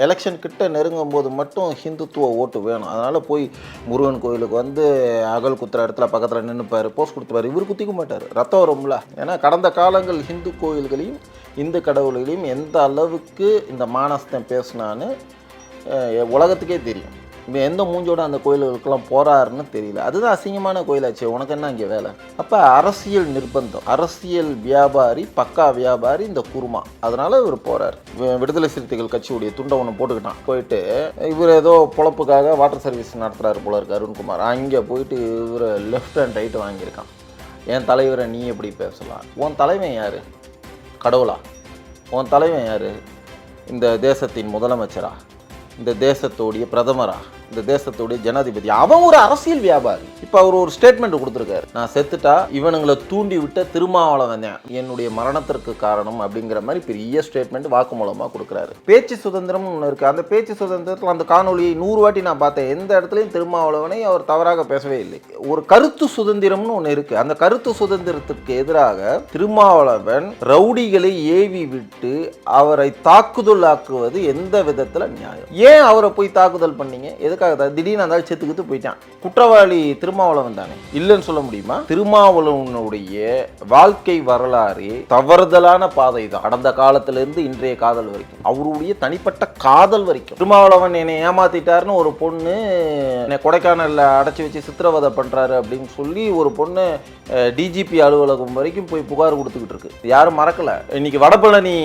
Election கிட்ட நெருங்கும்போது மட்டும் ஹிந்துத்துவ ஓட்டு வேணும். அதனால் போய் முருகன் கோயிலுக்கு வந்து அகல் குத்துற இடத்துல பக்கத்தில் நின்றுப்பார், போஸ்ட் கொடுத்துப்பார். இவர் குத்திக்க மாட்டார், ரத்தம் வரும்ல. ஏன்னா கடந்த காலங்கள் ஹிந்து கோயில்களையும் இந்து கடவுள்களையும் எந்த அளவுக்கு இந்த மானஸ்தன் பேசினான்னு உலகத்துக்கே தெரியும். இப்போ எந்த மூஞ்சோட அந்த கோயில்களுக்கெல்லாம் போகிறாருன்னு தெரியல. அதுதான் அசிங்கமான கோயிலாச்சு. உனக்கு என்ன இங்கே வேலை? அப்போ அரசியல் நிர்பந்தம், அரசியல் வியாபாரி, பக்கா வியாபாரி இந்த குருமா. அதனால் இவர் போகிறார். விடுதலை சிறுத்தைகள் கட்சியுடைய துண்டை ஒன்று போட்டுக்கிட்டான். போயிட்டு இவர் ஏதோ பொழப்புக்காக வாட்டர் சர்வீஸ் நடத்துகிறாரு போல இருக்கு அருண்குமார். அங்கே போயிட்டு இவர் லெஃப்ட் அண்ட் ரைட்டு வாங்கியிருக்கான். என் தலைவரை நீ எப்படி பேசலாம்? உன் தலைவன் யார்? கடவுளா? உன் தலைவன் யார்? இந்த தேசத்தின் முதலமைச்சரா? இந்த தேசத்தோடைய பிரதமரா? இந்த தேசத்துடைய ஜனாதிபதி? அவன் ஒரு அரசியல் வியாபாரி. இப்போ அவர் ஒரு ஸ்டேட்மெண்ட் கொடுத்துருக்காரு. நான் செத்துட்டா இவனுங்களை தூண்டி விட்ட திருமாவளவன் என்னுடைய மரணத்திற்கு காரணம் அப்படிங்கிற மாதிரி பெரிய ஸ்டேட்மெண்ட் வாக்குமூலமாக கொடுக்குறாரு. பேச்சு சுதந்திரம் ஒன்று இருக்குது. அந்த பேச்சு சுதந்திரத்தில் அந்த காணொலியை 100 வாட்டி நான் பார்த்தேன். எந்த இடத்துலையும் திருமாவளவனை அவர் தவறாக பேசவே இல்லை. ஒரு கருத்து சுதந்திரம்னு ஒன்று இருக்குது. அந்த கருத்து சுதந்திரத்திற்கு எதிராக திருமாவளவன் ரவுடிகளை ஏவி விட்டு அவரை தாக்குதலாக்குவது எந்த விதத்தில் நியாயம்? ஏன் அவரை போய் தாக்குதல் பண்ணீங்க? எதுக்காக? திடீர்னு அந்த செத்துக்கிட்டு போயிட்டான். குற்றவாளி திருமாவளவன் தானே, இல்லைன்னு சொல்ல முடியுமா? திருமாவளவனுடைய வாழ்க்கை வரலாறு தவறுதலான பாதை தான். கடந்த காலத்திலிருந்து இன்றைய காதல் வரைக்கும், அவருடைய தனிப்பட்ட காதல் வரைக்கும். திருமாவளவன் என்னை ஏமாத்திட்டாருன்னு ஒரு பொண்ணு என்னை கொடைக்கானல்ல அடைச்சி வச்சு சித்திரவதை பண்றாரு அப்படின்னு சொல்லி ஒரு பொண்ணு டிஜிபி அலுவலகம் வரைக்கும் போய் புகார் கொடுத்துக்கிட்டு இருக்கு. யாரும் மறக்கல. இன்னைக்கு வடபழனி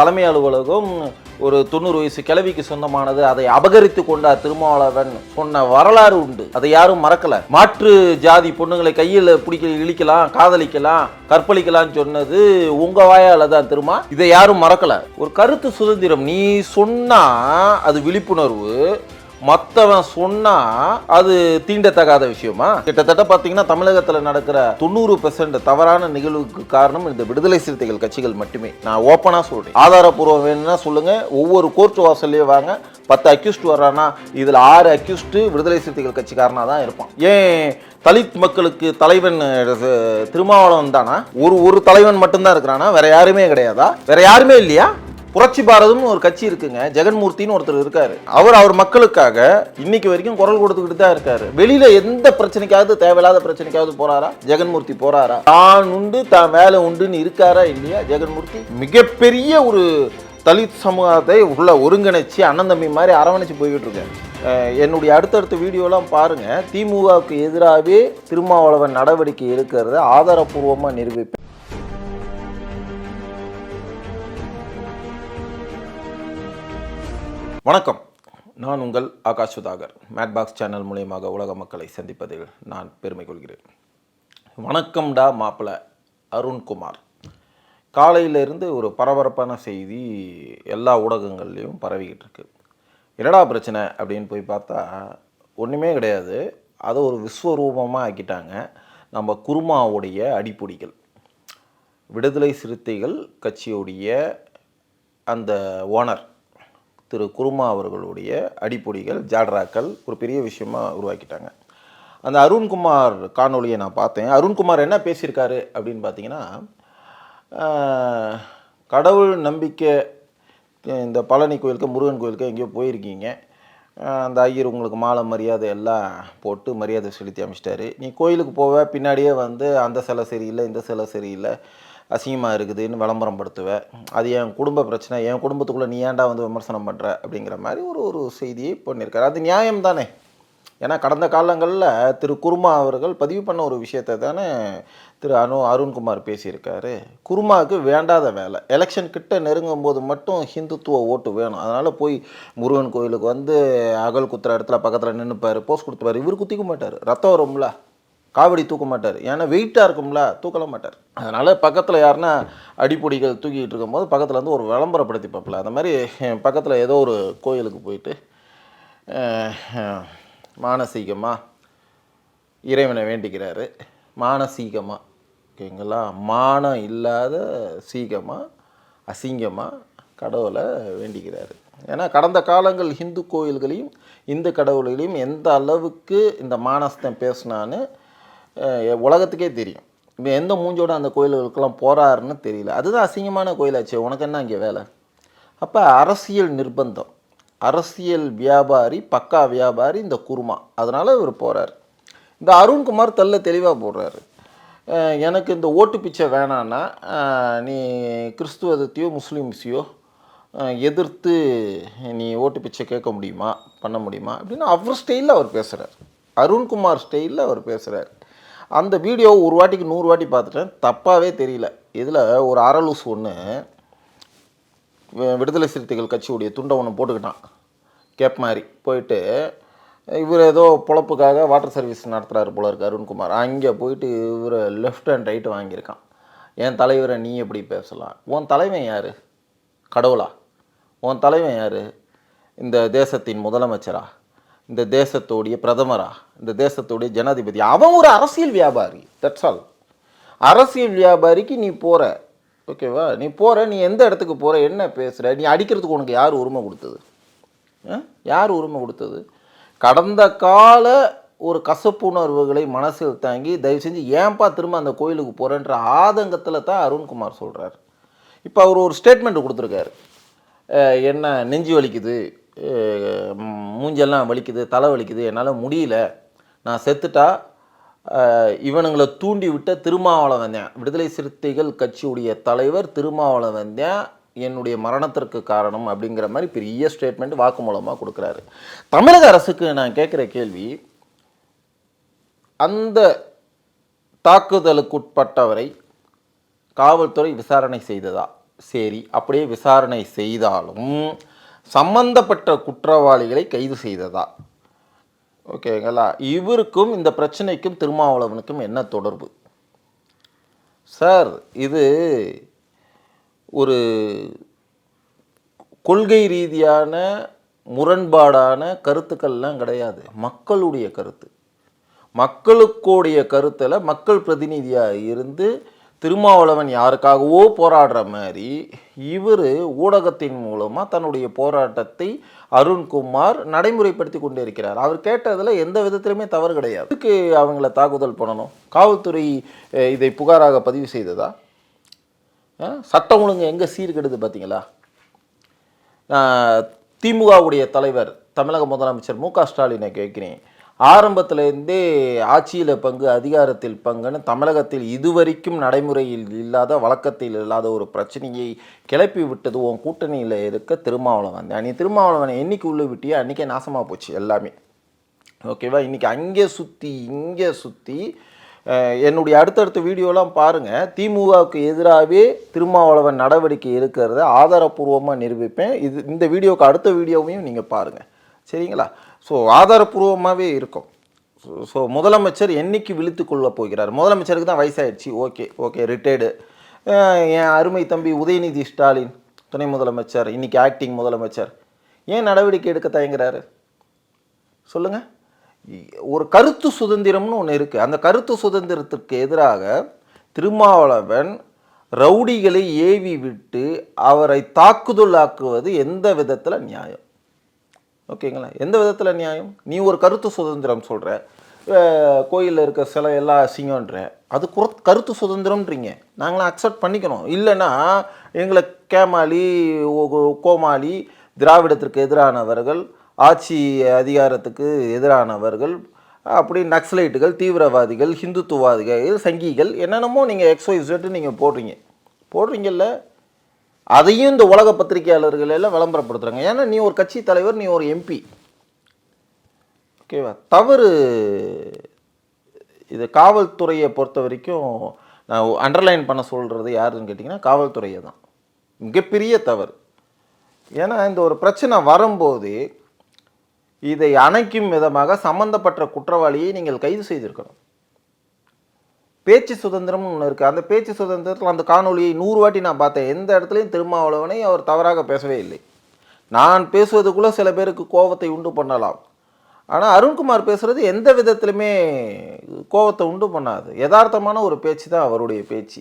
தலைமை அலுவலகம் ஒரு 90 வயசு கிழவிக்கு சொந்தமானது, அதை அபகரித்து கொண்டார் திருமாவளவன் சொன்ன வரலாறு உண்டு. அதை யாரும் மறக்கல. மாற்று ஜாதி பொண்ணுங்களை கையில் பிடிக்க இழிக்கலாம், காதலிக்கலாம், கற்பழிக்கலாம் சொன்னது உங்க வாயால தான் திருமா. இதை யாரும் மறக்கல. ஒரு கருத்து சுதந்திரம். நீ சொன்னா அது விழிப்புணர்வு, மற்றவன் சொன்னா அது தீண்டத்தகாத விஷயமா? கிட்டத்தட்ட பார்த்தீங்கன்னா தமிழகத்தில் நடக்கிற 90% தவறான நிகழ்வுக்கு காரணம் இந்த விடுதலை சிறுத்தைகள் கட்சிகள் மட்டுமே. நான் ஓப்பனா சொல்றேன். ஆதாரப்பூர்வம் வேணும்னா சொல்லுங்க. ஒவ்வொரு கோர்ட் வாசல்லையே வாங்க. 10 அக்யூஸ்ட் வர்றானா இதில் 6 அக்யூஸ்ட் விடுதலை சிறுத்தைகள் கட்சிக்காரனா தான் இருப்பான். ஏன் தலித் மக்களுக்கு தலைவன் திருமாவளவன் தானா? ஒரு தலைவன் மட்டும்தான் இருக்கிறானா? வேற யாருமே கிடையாதா? வேற யாருமே இல்லையா? புரட்சி பாரதம்னு ஒரு கட்சி இருக்குங்க. ஜெகன்மூர்த்தின்னு ஒருத்தர் இருக்காரு. அவர் மக்களுக்காக இன்னைக்கு வரைக்கும் குரல் கொடுத்துக்கிட்டு தான் இருக்காரு. வெளியில எந்த பிரச்சனைக்காவது, தேவையில்லாத பிரச்சனைக்காவது போறாரா ஜெகன்மூர்த்தி? போறாரா? தான் உண்டு தான் வேலை உண்டுன்னு இருக்காரா இல்லையா ஜெகன்மூர்த்தி? மிகப்பெரிய ஒரு தலித் சமூகத்தை உள்ள ஒருங்கிணைச்சு அண்ணன் தம்பி மாதிரி அரவணைச்சு போய்கிட்டு இருக்காரு. என்னுடைய அடுத்தடுத்த வீடியோலாம் பாருங்க. திமுகவுக்கு எதிராகவே திருமாவளவன் நடவடிக்கை எடுக்கிறத ஆதாரப்பூர்வமா நிரூபிப்பேன். வணக்கம், நான் உங்கள் ஆகாஷ் சுதாகர். மேட்பாக்ஸ் சேனல் மூலியமாக உலக மக்களை சந்திப்பதில் நான் பெருமை கொள்கிறேன். வணக்கம்டா மாப்பிள்ள அருண்குமார். காலையிலேருந்து ஒரு பரபரப்பான செய்தி எல்லா ஊடகங்கள்லேயும் பரவிக்கிட்டு இருக்கு. என்னடா பிரச்சனை அப்படின்னு போய் பார்த்தா ஒன்றுமே கிடையாது. அதை ஒரு விஸ்வரூபமாக ஆக்கிட்டாங்க நம்ம குருமாவுடைய அடிப்பொடிகள். விடுதலை சிறுத்தைகள் கட்சியுடைய அந்த ஓனர் திரு குருமா அவர்களுடைய அடிப்பொடிகள், ஜாட்ராக்கள் ஒரு பெரிய விஷயமாக உருவாக்கிட்டாங்க. அந்த அருண்குமார் காணொலியை நான் பார்த்தேன். அருண்குமார் என்ன பேசியிருக்காரு அப்படின்னு பார்த்தீங்கன்னா, கடவுள் நம்பிக்கை இந்த பழனி கோயிலுக்கு, முருகன் கோயிலுக்கு எங்கேயோ போயிருக்கீங்க. அந்த ஐயர் உங்களுக்கு மாலை மரியாதை எல்லாம் போட்டு மரியாதை செலுத்தி அமைச்சிட்டாரு. நீ கோயிலுக்கு போவ, பின்னாடியே வந்து அந்த சிலை சரியில்லை, இந்த சிலை சரியில்லை, அசிங்கமாக இருக்குதுன்னு விளம்பரம் படுத்துவேன். அது என் குடும்ப பிரச்சனை, என் குடும்பத்துக்குள்ளே நீ ஏன்டா வந்து விமர்சனம் பண்ணுற அப்படிங்கிற மாதிரி ஒரு செய்தியை பண்ணியிருக்காரு. அது நியாயம் தானே? ஏன்னா கடந்த காலங்களில் திரு குருமா அவர்கள் பதிவு பண்ண ஒரு விஷயத்தை தானே திரு அருண்குமார் பேசியிருக்காரு. குருமாவுக்கு வேண்டாத வேலை. எலெக்ஷன் கிட்ட நெருங்கும் போது மட்டும் ஹிந்துத்துவ ஓட்டு வேணும். அதனால் போய் முருகன் கோயிலுக்கு வந்து அகல் குத்துற இடத்துல பக்கத்தில் நின்றுப்பார், போஸ்ட் கொடுத்துப்பார். இவர் குத்திக்க மாட்டார், ரத்தம் வரும்ல. காவடி தூக்க மாட்டார். ஏன்னா வெயிட்டாக இருக்கும்ல, தூக்கல மாட்டார். அதனால் பக்கத்தில் யாருன்னா அடிப்பொடிகள் தூக்கிட்டு இருக்கும்போது பக்கத்தில் வந்து ஒரு விளம்பரப்படுத்தி பார்ப்பல. அந்த மாதிரி பக்கத்தில் ஏதோ ஒரு கோயிலுக்கு போயிட்டு மானசீகமாக இறைவனை வேண்டிக்கிறாரு. மானசீகமாக, ஓகேங்களா? மானம் இல்லாத சீகமாக, அசிங்கமாக கடவுளை வேண்டிக்கிறாரு. ஏன்னா கடந்த காலங்கள் ஹிந்து கோயில்களையும் இந்து கடவுள்களையும் எந்த அளவுக்கு இந்த மானஸ்தன் பேசினான்னு உலகத்துக்கே தெரியும். இப்போ எந்த மூஞ்சோட அந்த கோயில்களுக்கெல்லாம் போகிறாருன்னு தெரியல. அதுதான் அசிங்கமான கோயிலாச்சு. உனக்கு என்ன இங்கே வேலை? அப்போ அரசியல் நிர்பந்தம், அரசியல் வியாபாரி, பக்கா வியாபாரி இந்த குருமா. அதனால் இவர் போகிறார். இந்த அருண்குமார் தெளிவாக போடுறாரு. எனக்கு இந்த ஓட்டு பிச்சை வேணான்னா நீ கிறிஸ்துவத்தையோ முஸ்லீம்ஸையோ எதிர்த்து நீ ஓட்டு பிச்சை கேட்க முடியுமா, பண்ண முடியுமா அப்படின்னு அவர் ஸ்டைலில் அவர் பேசுகிறார். அருண்குமார் ஸ்டைலில் அவர் பேசுகிறார். அந்த வீடியோ ஒரு வாட்டிக்கு 100 வாட்டி பார்த்துட்டேன், தப்பாகவே தெரியல. இதில் ஒரு அரலூஸ் ஒன்று விடுதலை சிறுத்தைகள் கட்சியுடைய துண்டை ஒன்று போட்டுக்கிட்டான், கேப் மாதிரி போயிட்டு. இவர் ஏதோ பொழப்புக்காக வாட்டர் சர்வீஸ் நடத்துகிறாரு போல இருக்கு அருண்குமார். அங்கே போயிட்டு இவர் லெஃப்ட் அண்ட் ரைட்டு வாங்கியிருக்கான். என் தலைவரை நீ எப்படி பேசலாம்? உன் தலைவன் யார்? கடவுளா? உன் தலைவன் யார்? இந்த தேசத்தின் முதலமைச்சரா? இந்த தேசத்தோடைய பிரதமரா? இந்த தேசத்தோடைய ஜனாதிபதி? அவன் ஒரு அரசியல் வியாபாரி. That's all. அரசியல் வியாபாரிக்கு நீ போகிற, ஓகேவா? நீ போகிற, நீ எந்த இடத்துக்கு போகிற, என்ன பேசுகிற, நீ அடிக்கிறதுக்கு உனக்கு யார் உரிமை கொடுத்தது? யார் உரிமை கொடுத்தது? கடந்த கால ஒரு கசப்புணர்வுகளை மனசில் தாங்கி தயவு செஞ்சு ஏன்பா திரும்ப அந்த கோயிலுக்கு போகிறேன்ற ஆதங்கத்தில் தான் அருண்குமார் சொல்கிறார். இப்போ அவர் ஒரு ஸ்டேட்மெண்ட் கொடுத்துருக்காரு. என்ன நெஞ்சு வலிக்குது, மூஞ்செல்லாம் வலிக்குது, தலை வலிக்குது, என்னால் முடியல, நான் செத்துட்டா இவனுங்களை தூண்டி விட்ட திருமாவளவன் தான், விடுதலை சிறுத்தைகள் கட்சியுடைய தலைவர் திருமாவளவன் தான் என்னுடைய மரணத்திற்கு காரணம் அப்படிங்கிற மாதிரி பெரிய ஸ்டேட்மெண்ட் வாக்குமூலமாக கொடுக்குறாரு. தமிழக அரசுக்கு நான் கேட்குற கேள்வி, அந்த தாக்குதலுக்குட்பட்டவரை காவல்துறை விசாரணை செய்ததா? சரி, அப்படியே விசாரணை செய்தாலும் சம்பந்தப்பட்ட குற்றவாளிகளை கைது செய்ததா? ஓகேங்களா? இவருக்கும் இந்த பிரச்சனைக்கும் திருமாவளவனுக்கும் என்ன தொடர்பு சார்? இது ஒரு கொள்கை ரீதியான முரண்பாடான கருத்துக்கள்லாம் கிடையாது. மக்களுடைய கருத்து, மக்களுக்குடைய கருத்தில் மக்கள் பிரதிநிதியாக இருந்து திருமாவளவன் யாருக்காகவோ போராடுற மாதிரி இவர் ஊடகத்தின் மூலமாக தன்னுடைய போராட்டத்தை அருண்குமார் நடைமுறைப்படுத்தி கொண்டே இருக்கிறார். அவர் கேட்டதில் எந்த விதத்திலுமே தவறு கிடையாது. இதுக்கு அவங்கள தாக்குதல் பண்ணணும்? காவல்துறை இதை புகாராக பதிவு செய்ததா? சட்டம் ஒழுங்கு எங்கே சீர்கெடுது பார்த்தீங்களா? திமுகவுடைய தலைவர் தமிழக முதலமைச்சர் மு க ஸ்டாலினை கேட்குறேன், ஆரம்பத்திலேருந்தே ஆட்சியில் பங்கு, அதிகாரத்தில் பங்குன்னு தமிழகத்தில் இதுவரைக்கும் நடைமுறையில் இல்லாத, வழக்கத்தில் இல்லாத ஒரு பிரச்சனையை கிளப்பி விட்டது உன் கூட்டணியில் இருக்க திருமாவளவன். நீ திருமாவளவனை என்னைக்கு உள்ளே விட்டியோ அன்றைக்கே நாசமாக போச்சு எல்லாமே, ஓகேவா? இன்றைக்கி அங்கே சுற்றி இங்கே சுற்றி என்னுடைய அடுத்தடுத்த வீடியோலாம் பாருங்கள். திமுகவுக்கு எதிராகவே திருமாவளவன் நடவடிக்கை இருக்கிறத ஆதாரப்பூர்வமாக நிரூபிப்பேன். இந்த வீடியோவுக்கு அடுத்த வீடியோவையும் நீங்கள் பாருங்கள், சரிங்களா? ஸோ ஆதாரப்பூர்வமாகவே இருக்கும். ஸோ முதலமைச்சர் என்னைக்கு விழித்து கொள்ள போகிறார்? முதலமைச்சருக்கு தான் வயசாகிடுச்சு, ஓகே ரிட்டையர்டு. என் அருமை தம்பி உதயநிதி ஸ்டாலின் துணை முதலமைச்சர், இன்றைக்கி ஆக்டிங் முதலமைச்சர், ஏன் நடவடிக்கை எடுக்க தயங்குறாரு சொல்லுங்கள்? ஒரு கருத்து சுதந்திரம்னு ஒன்று இருக்குது. அந்த கருத்து சுதந்திரத்திற்கு எதிராக திருமாவளவன் ரவுடிகளை ஏவி விட்டு அவரை தாக்குதலாக்குவது எந்த விதத்தில் நியாயம்? ஓகேங்களா? எந்த விதத்தில் நியாயம்? நீ ஒரு கருத்து சுதந்திரம் சொல்கிற, கோயிலில் இருக்க சில எல்லா அசிங்கன்ற, அது கருத்து சுதந்திரம்ன்றீங்க. நாங்களாம் அக்செப்ட் பண்ணிக்கணும். இல்லைன்னா எங்களை கேமாளி, கோமாளி, திராவிடத்திற்கு எதிரானவர்கள், ஆட்சி அதிகாரத்துக்கு எதிரானவர்கள், அப்படி நக்சலைட்டுகள், தீவிரவாதிகள், ஹிந்துத்துவாதிகள், சங்கிகள், என்னென்னமோ நீங்கள் XYZ நீங்கள் போடுறீங்கல்ல, அதையும் இந்த உலக பத்திரிகையாளர்கள் எல்லாம் விளம்பரப்படுத்துகிறாங்க. ஏன்னா நீ ஒரு கட்சி தலைவர், நீ ஒரு MP, ஓகேவா? தவறு இது. காவல்துறையை பொறுத்த வரைக்கும் நான் அண்டர்லைன் பண்ண சொல்கிறது யாருன்னு கேட்டிங்கன்னா காவல்துறையை தான். மிகப்பெரிய தவறு. ஏன்னா இந்த ஒரு பிரச்சனை வரும்போது இதை அணைக்கும் விதமாக சம்பந்தப்பட்ட குற்றவாளியை நீங்கள் கைது செய்திருக்கணும். பேச்சு சுதந்திரம்னு ஒன்று இருக்குது. அந்த பேச்சு சுதந்திரத்தில் அந்த காணொலியை 100 வாட்டி நான் பார்த்தேன். எந்த இடத்துலையும் திருமாவளவனை அவர் தவறாக பேசவே இல்லை. நான் பேசுவதுக்குள்ளே சில பேருக்கு கோபத்தை உண்டு பண்ணலாம். ஆனால் அருண்குமார் பேசுகிறது எந்த விதத்திலுமே கோபத்தை உண்டு பண்ணாது. யதார்த்தமான ஒரு பேச்சு தான் அவருடைய பேச்சு.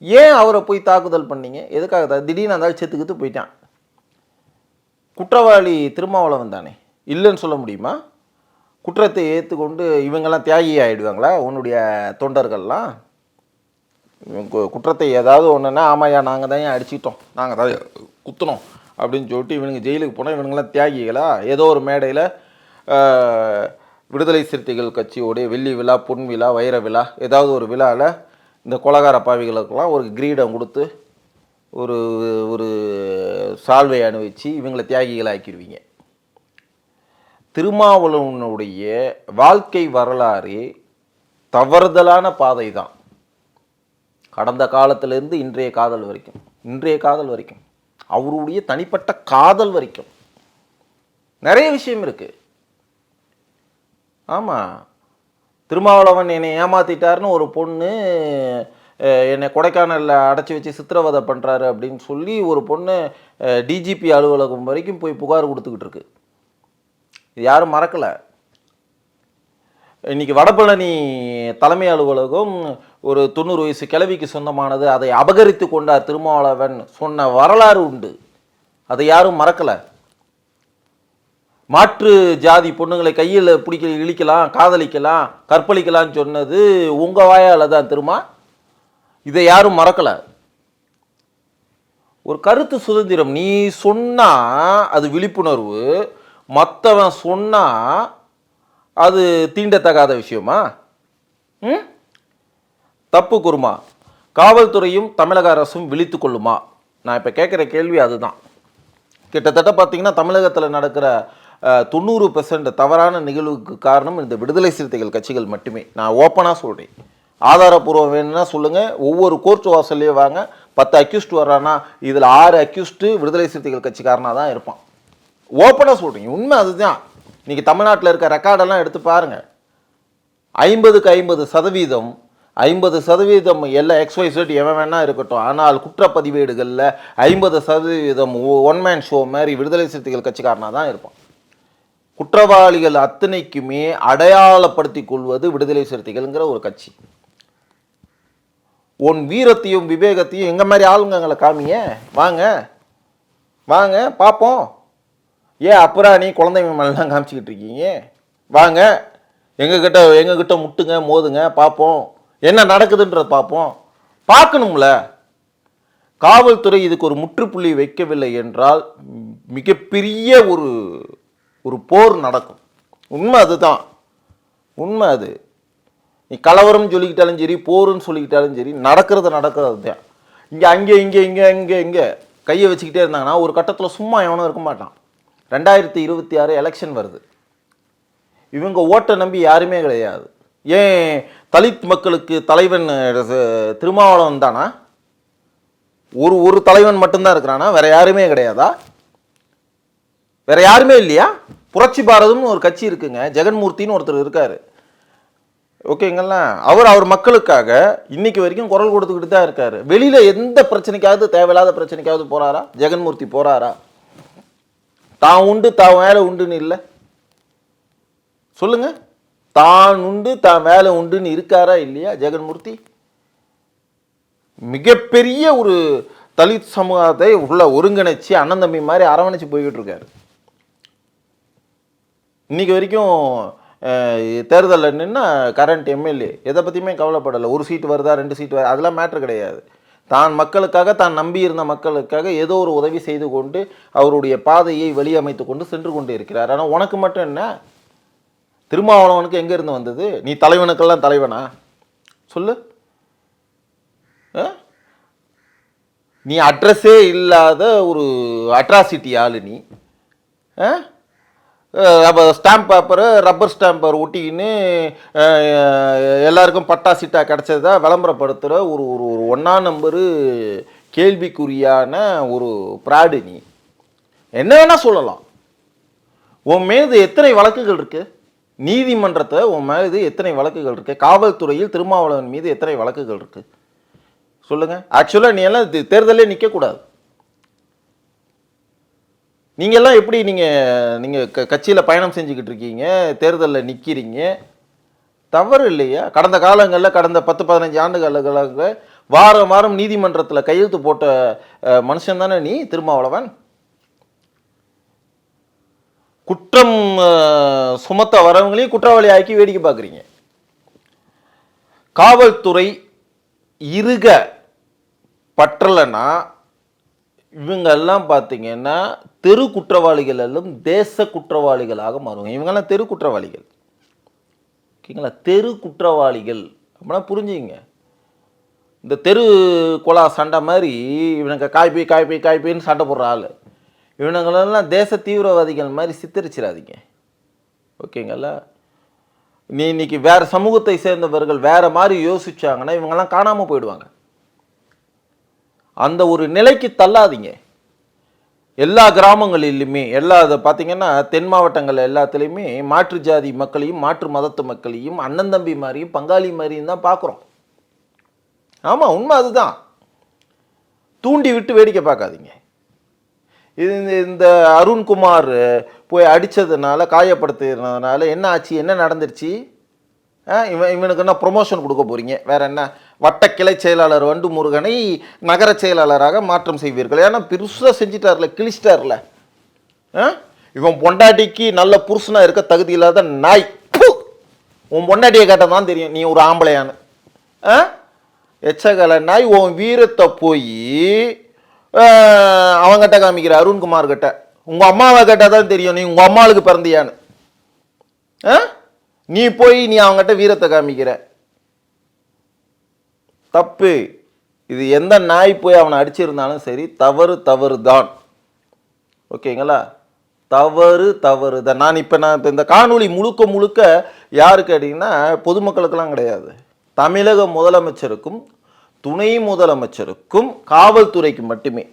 ஏன் அவரை போய் தாக்குதல் பண்ணீங்க? எதுக்காக? திடீர்னு அந்த செத்துக்கிட்டு போயிட்டான். குற்றவாளி திருமாவளவன் தானே, இல்லைன்னு சொல்ல முடியுமா? குற்றத்தை ஏற்றுக்கொண்டு இவங்கெல்லாம் தியாகி ஆகிடுவாங்களா? உன்னுடைய தொண்டர்கள்லாம் குற்றத்தை ஏதாவது ஒன்றுன்னா, ஆமாயா நாங்கள் தான் அடிச்சிட்டோம், நாங்கள் தான் குத்துனோம் அப்படின்னு சொல்லிட்டு இவனுங்க ஜெயிலுக்கு போனால் இவனுங்களாம் தியாகிகளா? ஏதோ ஒரு மேடையில் விடுதலை சிறுத்தைகள் கட்சியோடைய வெள்ளி விழா, பொன் விழா, வைர விழா, ஏதாவது ஒரு விழாவில் இந்த கொலகார பாவிகளுக்கெல்லாம் ஒரு கிரீடம் கொடுத்து ஒரு ஒரு சால்வை அணிவிச்சு இவங்களை தியாகிகளை ஆக்கிடுவீங்க. திருமாவளவனுடைய வாழ்க்கை வரலாறு தவறுதலான பாதை தான். கடந்த காலத்திலேருந்து இன்றைய காதல் வரைக்கும் அவருடைய தனிப்பட்ட காதல் வரைக்கும் நிறைய விஷயம் இருக்குது. ஆமாம், திருமாவளவன் என்னை ஏமாற்றிட்டாருன்னு ஒரு பொண்ணு என்னை கொடைக்கானலில் அடைச்சி வச்சு சித்திரவதை பண்ணுறாரு அப்படின்னு சொல்லி ஒரு பொண்ணு டிஜிபி அலுவலகம் வரைக்கும் போய் புகார் கொடுத்துக்கிட்டு இருக்கு. இது யாரும் மறக்கலை. இன்றைக்கி வடபழனி தலைமை அலுவலகம் ஒரு 90 வயசு கிழவிக்கு சொந்தமானது, அதை அபகரித்து கொண்டார் திருமாவளவன் சொன்ன வரலாறு உண்டு. அதை யாரும் மறக்கலை. மாற்று ஜாதி பொண்ணுங்களை கையில் பிடிக்க இழிக்கலாம், காதலிக்கலாம், கற்பழிக்கலான்னு சொன்னது உங்கள் வாயால் தான் திருமா. இதை யாரும் மறக்கலை. ஒரு கருத்து சுதந்திரம், நீ சொன்னால் அது விழிப்புணர்வு, மற்றவன் சொன்னால் அது தீண்டத்தகாத விஷயமா? தப்பு குருமா. காவல்துறையும் தமிழக அரசும் விழித்து கொள்ளுமா? நான் இப்போ கேட்குற கேள்வி அதுதான். கிட்டத்தட்ட பார்த்தீங்கன்னா தமிழகத்தில் நடக்கிற 90% தவறான நிகழ்வுக்கு காரணம் இந்த விடுதலை சிறுத்தைகள் கட்சிகள் மட்டுமே. நான் ஓப்பனாக சொல்கிறேன். ஆதாரப்பூர்வம் வேணும்னா சொல்லுங்கள். ஒவ்வொரு கோர்ட் வாசல்லையே வாங்க. 10 அக்யூஸ்ட் வர்றானா இதில் 6 அக்யூஸ்ட்டு விடுதலை சிறுத்தைகள் கட்சிக்காரனாக தான் இருப்பான். ஓப்பனாக சொல்கிறீங்க, உண்மை அதுதான். இன்றைக்கி தமிழ்நாட்டில் இருக்க ரெக்கார்டெல்லாம் எடுத்து பாருங்கள். 50க்கு 50% எல்லாம் XYZ எவன் வேணா இருக்கட்டும். ஆனால் குற்றப்பதிவேடுகளில் 50% ஒன் மேன் ஷோ மாதிரி விடுதலை சிறுத்தைகள் கட்சிக்காரனாக தான் இருப்பான். குற்றவாளிகள் அத்தனைக்குமே அடையாளப்படுத்தி கொள்வது விடுதலை சிறுத்தைகள்ங்கிற ஒரு கட்சி. உன் வீரத்தையும் விவேகத்தையும் எங்கள் மாதிரி ஆளுங்களை காமிய வாங்க வாங்க பார்ப்போம். ஏன் அப்புறம் நீ குழந்தைங்க மேலாம் காமிச்சிக்கிட்டு இருக்கீங்க? வாங்க எங்ககிட்ட முட்டுங்க, மோதுங்க, பார்ப்போம் என்ன நடக்குதுன்றத பார்ப்போம். பார்க்கணும்ல. காவல்துறை இதுக்கு ஒரு முற்றுப்புள்ளி வைக்கவில்லை என்றால் மிகப்பெரிய ஒரு போர் நடக்கும். உண்மை அதுதான். உண்மை அது. நீ கலவரம் சொல்லிக்கிட்டாலும் சரி, போருன்னு சொல்லிக்கிட்டாலும் சரி, நடக்கிறது தான். இங்கே கையை வச்சுக்கிட்டே இருந்தாங்கன்னா ஒரு கட்டத்தில் சும்மா எவனும் இருக்க மாட்டான். 2026 எலெக்ஷன் வருது. இவங்க ஓட்டை நம்பி யாருமே கிடையாது. ஏன் தலித் மக்களுக்கு தலைவன் திருமாவளவன் தானா? ஒரு தலைவன் மட்டும்தான் இருக்கிறானா? வேற யாருமே கிடையாதா? வேற யாருமே இல்லையா? புரட்சி பாரதம்னு ஒரு கட்சி இருக்குங்க. ஜெகன்மூர்த்தின்னு ஒருத்தர் இருக்காரு. ஓகேங்களா? அவர் மக்களுக்காக இன்னைக்கு வரைக்கும் குரல் கொடுத்துக்கிட்டு தான் இருக்காரு. வெளியில எந்த பிரச்சனைக்காவது, தேவையில்லாத பிரச்சனைக்காவது போறாரா? ஜெகன்மூர்த்தி போறாரா? தான் உண்டு தான் வேலை உண்டுன்னு இல்லை சொல்லுங்க. தான் உண்டு தான் வேலை உண்டுன்னு இருக்காரா இல்லையா ஜெகன்மூர்த்தி? மிகப்பெரிய ஒரு தலித் சமூகத்தை உள்ள ஒருங்கிணைச்சு அண்ணன் தம்பி மாதிரி அரவணைச்சு போய்கிட்டு இருக்காரு. இன்னைக்கு வரைக்கும் தேர்தலில் நின்னா கரண்ட் எம்எல்ஏ எதை பற்றியுமே கவலைப்படலை. ஒரு சீட்டு வருதா, 2 சீட்டு வருதா, அதெல்லாம் மேட்ரு கிடையாது. தான் மக்களுக்காக, தான் நம்பி இருந்த மக்களுக்காக ஏதோ ஒரு உதவி செய்து கொண்டு அவருடைய பாதையை வெளியமைத்து கொண்டு சென்று கொண்டு இருக்கிறார். ஆனால் உனக்கு மட்டும் என்ன? திருமாவளவனுக்கு எங்கே இருந்து வந்தது? நீ தலைவனுக்கெல்லாம் தலைவனா சொல்லு. நீ அட்ரஸே இல்லாத ஒரு அட்ராசிட்டி ஆளு நீ. ஸ்டாம்ப் பேப்பரு, ரப்பர் ஸ்டாம்பர் ஒட்டிக்கின்னு எல்லாருக்கும் பட்டா சீட்டாக கிடச்சதா விளம்பரப்படுத்துகிற ஒரு 1ஆம் நம்பரு கேள்விக்குறியான ஒரு பிராடு நீ. என்ன வேணால் சொல்லலாம். உன் மீது எத்தனை வழக்குகள் இருக்குது? நீதிமன்றத்தை உன் மீது எத்தனை வழக்குகள் இருக்குது? காவல்துறையில் திருமாவளவன் மீது எத்தனை வழக்குகள் இருக்குது சொல்லுங்கள். ஆக்சுவலாக நீ எல்லாம் தேர்தலே நிற்கக்கூடாது. நீங்கள்லாம் எப்படி நீங்கள் கட்சியில் பயணம் செஞ்சுக்கிட்டு இருக்கீங்க, தேர்தலில் நிற்கிறீங்க, தவறு இல்லையா? கடந்த காலங்களில், கடந்த 10-15 ஆண்டுகளாக வாரம் வாரம் நீதிமன்றத்தில் கையெழுத்து போட்ட மனுஷன் தானே நீ திருமாவளவன். குற்றம் சுமத்த வரவங்களையும் குற்றவாளி ஆக்கி வேடிக்கை பார்க்குறீங்க. காவல்துறை இருக பற்றலைன்னா இவங்கெல்லாம் பார்த்தீங்கன்னா தெரு குற்றவாளிகள் எல்லாம் தேச குற்றவாளிகளாக மாறுவாங்க. இவங்கெல்லாம் தெரு குற்றவாளிகள். ஓகேங்களா? தெரு குற்றவாளிகள் அப்படின்னா புரிஞ்சுங்க. இந்த தெரு கொலா சண்டை மாதிரி இவனுங்க காய்பி சண்டை போடுற ஆள். இவனுங்களெல்லாம் தேச தீவிரவாதிகள் மாதிரி சித்தரிச்சிடாதீங்க. ஓகேங்களா? நீ இன்னைக்கு வேறு சமூகத்தை சேர்ந்தவர்கள் வேறு மாதிரி யோசிச்சாங்கன்னா இவங்கெல்லாம் காணாமல் போயிடுவாங்க. அந்த ஒரு நிலைக்கு தள்ளாதீங்க. எல்லா கிராமங்களிலுமே அதை பார்த்தீங்கன்னா தென் மாவட்டங்கள் எல்லாத்துலேயுமே மாற்று ஜாதி மக்களையும் மாற்று மதத்து மக்களையும் அண்ணன் தம்பி மாதிரியும் பங்காளி மாதிரியும் தான் பார்க்குறோம். ஆமாம், உண்மை அதுதான். தூண்டி விட்டு வேடிக்கை பார்க்காதீங்க. இந்த அருண்குமார் போய் அடித்ததுனால காயப்படுத்துறதுனால என்ன ஆச்சு, என்ன நடந்துருச்சு? இவனுக்கு என்ன ப்ரொமோஷன் கொடுக்க போகிறீங்க? வேற என்ன? வட்ட கிளை செயலாளர் வண்டு முருகனை நகர செயலாளராக மாற்றம் செய்வீர்கள். ஏன்னா பெருசாக செஞ்சிட்டார்ல, கிழிச்சிட்டார்ல. இவன் பொண்டாட்டிக்கு நல்ல புருஷனாக இருக்க தகுதி இல்லாத நாய். உன் பொண்டாட்டியை கேட்டால் தான் தெரியும் நீ ஒரு ஆம்பளையானு. எச்சகலை நாய். உன் வீரத்தை போய் அவங்ககிட்ட காமிக்கிற அருண்குமார் கிட்ட. உங்கள் அம்மாவை கேட்டால் தான் தெரியும் நீ உங்கள் அம்மாவுக்கு பிறந்தியான்னு. நீ போய் நீ அவங்ககிட்ட வீரத்தை காமிக்கிற. தப்பு. இது எந்த நாய் போய் அவனை அடிச்சிருந்தாலும் சரி, தவறு தான். ஓகேங்களா? தவறு தான். நான் இப்போ இந்த காணொளி முழுக்க யாரு கேட்டிங்கன்னா பொதுமக்களுக்கெல்லாம் கிடையாது. தமிழக முதலமைச்சருக்கும் துணை முதலமைச்சருக்கும் காவல்துறைக்கு மட்டுமே.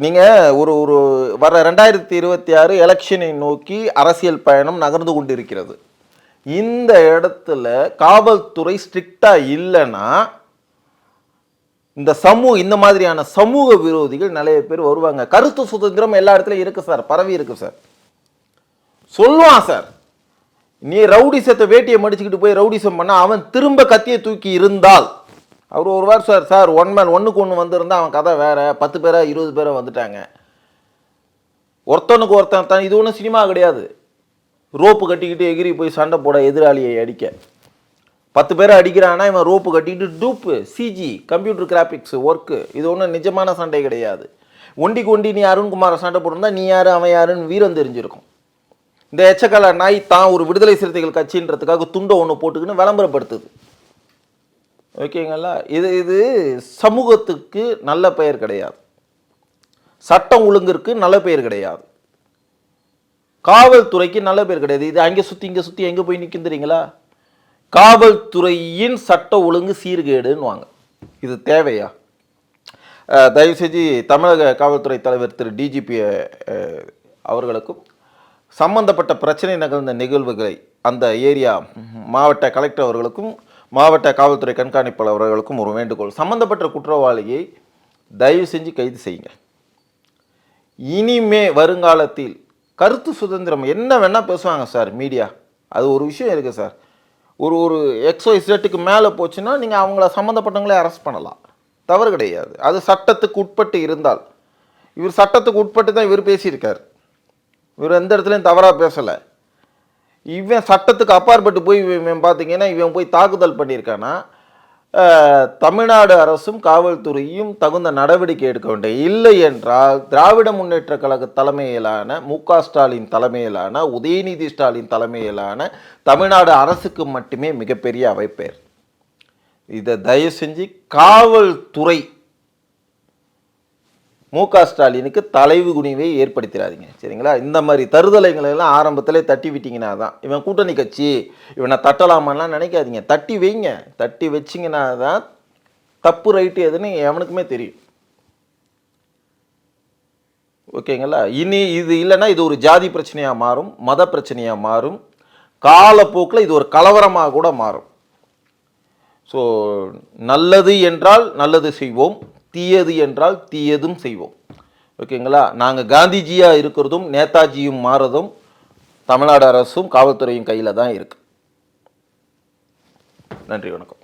நீங்கள் ஒரு வர 2026 எலெக்ஷனை நோக்கி அரசியல் பயணம் நகர்ந்து கொண்டிருக்கிறது. இந்த இடத்துல காவல்துறை ஸ்ட்ரிக்டாக இல்லைன்னா இந்த மாதிரியான சமூக விரோதிகள் நிறைய பேர் வருவாங்க. கருத்து சுதந்திரம் எல்லா இடத்துலையும் இருக்கு சார், பரவி இருக்கு சார். சொல்லுவான் சார், நீ ரவுடிசத்தை வேட்டியை மடிச்சுக்கிட்டு போய் ரவுடிசம் பண்ண அவன் திரும்ப கத்தியை தூக்கி இருந்தால் அவர் ஒரு வார் சார் 1 மேன் 1க்கு 1 வந்திருந்தா அவன் கதை வேற. 10 பேரா 20 பேரா வந்துட்டாங்க. ஒருத்தனுக்கு ஒருத்தன் தான். இது ஒன்றும் சினிமா கிடையாது. ரோப்பு கட்டிக்கிட்டு எகிரி போய் சண்டை போட எதிராளியை அடிக்க. 10 பேரை அடிக்கிறான்னா இவன் ரோப்பு கட்டிக்கிட்டு டூப்பு சிஜி கம்ப்யூட்டர் கிராஃபிக்ஸ் ஒர்க்கு. இது ஒன்றும் நிஜமான சண்டை கிடையாது. ஒண்டிக்கு நீ அருண்குமாரை சண்டை போட்டிருந்தா நீ யார் அவன் யாருன்னு வீரம் தெரிஞ்சிருக்கும். இந்த எச்சக்கலை நாய் தான் ஒரு விடுதலை சிறுத்தைகள் கட்சின்றதுக்காக துண்டை ஒன்று போட்டுக்கின்னு விளம்பரப்படுத்துது. ஓகேங்களா? இது சமூகத்துக்கு நல்ல பெயர் கிடையாது. சட்டம் ஒழுங்கிற்கு நல்ல பெயர் கிடையாது. காவல்துறைக்கு நல்ல பேர் கிடையாது. இது அங்கே சுற்றி எங்கே போய் நிற்கும் தெரியுங்களா? காவல்துறையின் சட்ட ஒழுங்கு சீர்கேடுன்னு வாங்க. இது தேவையா? தயவு செஞ்சு தமிழக காவல்துறை தலைவர் திரு டிஜிபி அவர்களுக்கும் சம்பந்தப்பட்ட பிரச்சனை நிகழ்ந்த நிகழ்வுகளை அந்த ஏரியா மாவட்ட கலெக்டர் அவர்களுக்கும் மாவட்ட காவல்துறை கண்காணிப்பாளர் அவர்களுக்கும் ஒரு வேண்டுகோள். சம்பந்தப்பட்ட குற்றவாளியை தயவு செஞ்சு கைது செய்யுங்க. இனிமே வருங்காலத்தில் கருத்து சுதந்திரம் என்ன வேணால் பேசுவாங்க சார் மீடியா. அது ஒரு விஷயம் இருக்குது சார். ஒரு XYZக்கு மேலே போச்சுன்னா நீங்கள் அவங்கள சம்மந்தப்பட்டவங்களே அரெஸ்ட் பண்ணலாம். தவறு கிடையாது. அது சட்டத்துக்கு உட்பட்டு இருந்தால். இவர் சட்டத்துக்கு உட்பட்டு தான் இவர் பேசியிருக்கார். இவர் எந்த இடத்துலையும் தவறாக பேசலை. இவன் சட்டத்துக்கு அப்பாற்பட்டு போய் இவன் பார்த்தீங்கன்னா இவன் போய் தாக்குதல் பண்ணியிருக்கான்னா தமிழ்நாடு அரசும் காவல்துறையும் தகுந்த நடவடிக்கை எடுக்க வேண்டும். இல்லை என்றால் திராவிட முன்னேற்ற கழக தலைமையிலான மு.க. ஸ்டாலின் தலைமையிலான உதயநிதி ஸ்டாலின் தலைமையிலான தமிழ்நாடு அரசுக்கு மட்டுமே மிகப்பெரிய அவப்பெயர். இதை தயவு செஞ்சு காவல்துறை மு.க. ஸ்டாலினுக்கு தலைவு குனிவை ஏற்படுத்திடாதீங்க. சரிங்களா? இந்த மாதிரி தருதலைங்களெல்லாம் ஆரம்பத்திலே தட்டி விட்டிங்கன்னா தான் இவன் கூட்டணி கட்சி இவனை தட்டலாமான்லாம் நினைக்காதீங்க. தட்டி வைங்க. தட்டி வச்சிங்கன்னா தான் தப்பு ரைட்டு எதுன்னு எவனுக்குமே தெரியும். ஓகேங்களா? இனி இது இல்லைன்னா இது ஒரு ஜாதி பிரச்சனையாக மாறும், மத பிரச்சனையாக மாறும், காலப்போக்கில் இது ஒரு கலவரமாக கூட மாறும். ஸோ நல்லது என்றால் நல்லது செய்வோம், தீயது என்றால் தீயதும் செய்வோம். ஓகேங்களா? நாங்கள் காந்திஜியாக இருக்கிறதும் நேதாஜியும் மாறதும் தமிழ்நாடு அரசும் காவல்துறையும் கையில் தான் இருக்குது. நன்றி, வணக்கம்.